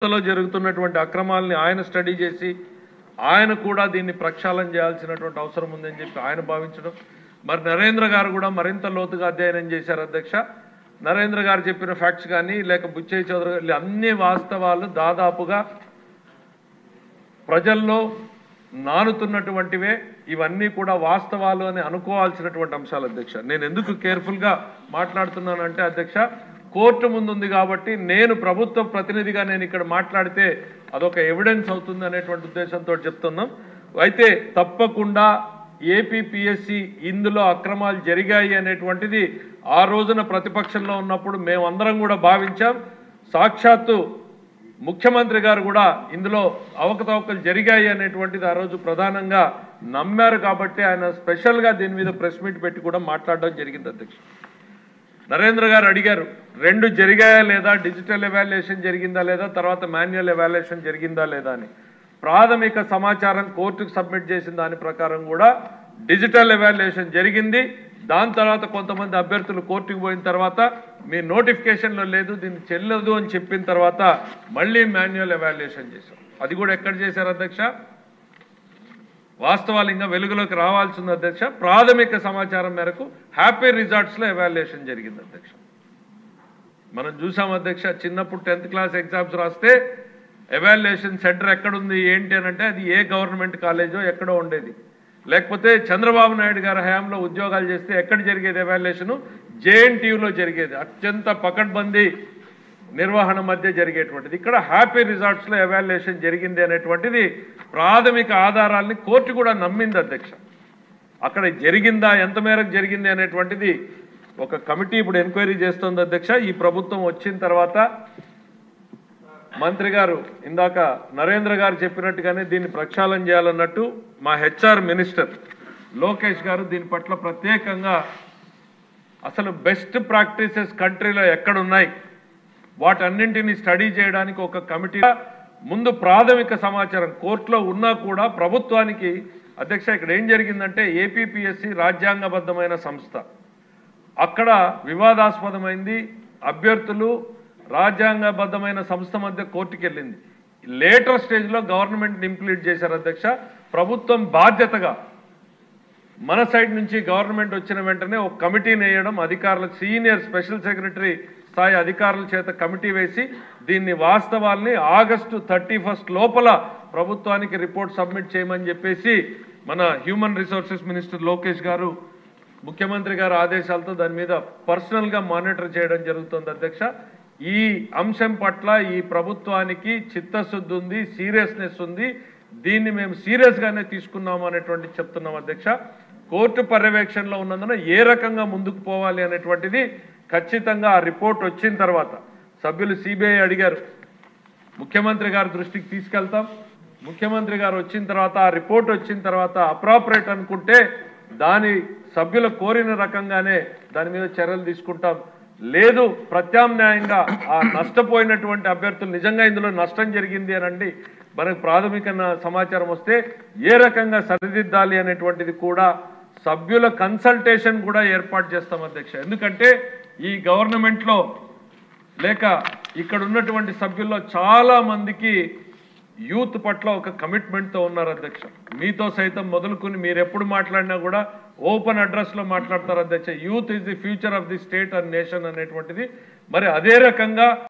లో జరుగుతున్నటువంటి అక్రమాలని ఆయన స్టడీ చేసి ఆయన కూడా దీన్ని ప్రక్షాళన చేయాల్సినటువంటి అవసరం ఉందని చెప్పి ఆయన భావించడం. మరి నరేంద్ర గారు కూడా మరింత లోతుగా అధ్యయనం చేశారు అధ్యక్ష. నరేంద్ర గారు చెప్పిన ఫ్యాక్ట్స్ కానీ లేక బుచ్చయ్య చౌదరి గారు అన్ని వాస్తవాలు దాదాపుగా ప్రజల్లో నానుతున్నటువంటివే. ఇవన్నీ కూడా వాస్తవాలు అని అనుకోవాల్సినటువంటి అంశాలు అధ్యక్ష. నేను ఎందుకు కేర్ఫుల్గా మాట్లాడుతున్నానంటే అధ్యక్ష, కోర్టు ముందుంది కాబట్టి నేను ప్రభుత్వ ప్రతినిధిగా నేను ఇక్కడ మాట్లాడితే అదొక ఎవిడెన్స్ అవుతుంది అనేటువంటి ఉద్దేశంతో చెప్తున్నాం. అయితే తప్పకుండా ఏపీపీఎస్సీ ఇందులో అక్రమాలు జరిగాయి అనేటువంటిది ఆ రోజున ప్రతిపక్షంలో ఉన్నప్పుడు మేమందరం కూడా భావించాం. సాక్షాత్తు ముఖ్యమంత్రి గారు కూడా ఇందులో అవకతవకలు జరిగాయి అనేటువంటిది ఆ రోజు ప్రధానంగా నమ్మారు. కాబట్టి ఆయన స్పెషల్గా దీని మీద ప్రెస్ మీట్ పెట్టి కూడా మాట్లాడడం జరిగింది అధ్యక్ష. నరేంద్ర గారు అడిగారు, రెండు జరిగాయా లేదా, డిజిటల్ ఎవాల్యుయేషన్ జరిగిందా లేదా, తర్వాత మాన్యువల్ ఎవాల్యుయేషన్ జరిగిందా లేదా అని. ప్రాథమిక సమాచారం కోర్టుకు సబ్మిట్ చేసిన దాని ప్రకారం కూడా డిజిటల్ ఎవాల్యుయేషన్ జరిగింది. దాని తర్వాత కొంతమంది అభ్యర్థులు కోర్టుకు పోయిన తర్వాత మీ నోటిఫికేషన్లో లేదు, దీన్ని చెల్లదు అని చెప్పిన తర్వాత మళ్ళీ మాన్యువల్ ఎవాల్యుయేషన్ చేశాం. అది కూడా ఎక్కడ చేశారు అధ్యక్ష? వాస్తవాలు ఇంకా వెలుగులోకి రావాల్సింది అధ్యక్ష. ప్రాథమిక సమాచారం మేరకు హ్యాపీ రిజార్ట్స్లో ఎవాల్యుయేషన్ జరిగింది అధ్యక్ష. మనం చూసాం అధ్యక్ష, చిన్నప్పుడు 10th క్లాస్ ఎగ్జామ్స్ రాస్తే ఎవాల్యుయేషన్ సెంటర్ ఎక్కడుంది ఏంటి అని అంటే అది ఏ గవర్నమెంట్ కాలేజో ఎక్కడో ఉండేది. లేకపోతే చంద్రబాబు నాయుడు గారి హయాంలో ఉద్యోగాలు చేస్తే ఎక్కడ జరిగేది ఎవాల్యుయేషను? JNTUలో జరిగేది. అత్యంత పకడ్బందీ నిర్వహణ మధ్య జరిగేటువంటిది. ఇక్కడ హ్యాపీ రిజార్ట్స్లో ఎవాల్యుయేషన్ జరిగింది అనేటువంటిది ప్రాథమిక ఆధారాలని కోర్టు కూడా నమ్మింది అధ్యక్ష. అక్కడ జరిగిందా, ఎంత మేరకు జరిగింది అనేటువంటిది ఒక కమిటీ ఇప్పుడు ఎంక్వైరీ చేస్తుంది అధ్యక్ష. ఈ ప్రభుత్వం వచ్చిన తర్వాత మంత్రి గారు ఇందాక నరేంద్ర గారు చెప్పినట్టుగానే దీన్ని ప్రక్షాళన చేయాలన్నట్టు మా HR మినిస్టర్ లోకేష్ గారు దీని పట్ల ప్రత్యేకంగా అసలు బెస్ట్ ప్రాక్టీసెస్ కంట్రీలో ఎక్కడున్నాయి వాటన్నింటినీ స్టడీ చేయడానికి ఒక కమిటీ ముందు ప్రాథమిక సమాచారం కోర్టులో ఉన్నా కూడా ప్రభుత్వానికి అధ్యక్ష ఇక్కడ ఏం జరిగిందంటే ఏపీపీఎస్సీ రాజ్యాంగబద్ధమైన సంస్థ, అక్కడ వివాదాస్పదమైంది. అభ్యర్థులు రాజ్యాంగబద్ధమైన సంస్థ మధ్య కోర్టుకు వెళ్ళింది. లేటర్ స్టేజ్లో గవర్నమెంట్ ఇంప్లీట్ చేశారు అధ్యక్ష. ప్రభుత్వం బాధ్యతగా మన సైడ్ నుంచి గవర్నమెంట్ వచ్చిన వెంటనే ఒక కమిటీని వేయడం, అధికారులకు సీనియర్ స్పెషల్ సెక్రటరీ స్థాయి అధికారుల చేత కమిటీ వేసి దీన్ని వాస్తవాల్ని ఆగస్టు 31 లోపల ప్రభుత్వానికి రిపోర్ట్ సబ్మిట్ చేయమని చెప్పేసి మన హ్యూమన్ రిసోర్సెస్ మినిస్టర్ లోకేష్ గారు ముఖ్యమంత్రి గారి ఆదేశాలతో దాని మీద పర్సనల్గా మానిటర్ చేయడం జరుగుతుంది అధ్యక్ష. ఈ అంశం పట్ల ఈ ప్రభుత్వానికి చిత్తశుద్ధి ఉంది, సీరియస్నెస్ ఉంది. దీన్ని మేము సీరియస్గానే తీసుకున్నాము అనేటువంటి చెప్తున్నాం అధ్యక్ష. కోర్టు పర్యవేక్షణలో ఉన్నందున ఏ రకంగా ముందుకు పోవాలి అనేటువంటిది ఖచ్చితంగా ఆ రిపోర్ట్ వచ్చిన తర్వాత సభ్యులు CBI అడిగారు, ముఖ్యమంత్రి గారి దృష్టికి తీసుకెళ్తాం. ముఖ్యమంత్రి గారు వచ్చిన తర్వాత ఆ రిపోర్ట్ వచ్చిన తర్వాత అప్రాపరేట్ అనుకుంటే దాని సభ్యులు కోరిన రకంగానే దాని మీద చర్యలు తీసుకుంటాం. లేదు ప్రత్యామ్నాయంగా ఆ నష్టపోయినటువంటి అభ్యర్థులు నిజంగా ఇందులో నష్టం జరిగింది అనండి మనకు ప్రాథమిక సమాచారం వస్తే ఏ రకంగా సరిదిద్దాలి అనేటువంటిది కూడా సభ్యుల కన్సల్టేషన్ కూడా ఏర్పాటు చేస్తాం అధ్యక్ష. ఎందుకంటే ఈ గవర్నమెంట్లో లేక ఇక్కడ ఉన్నటువంటి సభ్యుల్లో చాలా మందికి యూత్ పట్ల ఒక కమిట్మెంట్తో ఉన్నారు అధ్యక్ష. మీతో సైతం మొదలుకొని మీరు ఎప్పుడు మాట్లాడినా కూడా ఓపెన్ అడ్రస్లో మాట్లాడతారు అధ్యక్ష. Youth is the future of the state and nation అనేటువంటిది. మరి అదే రకంగా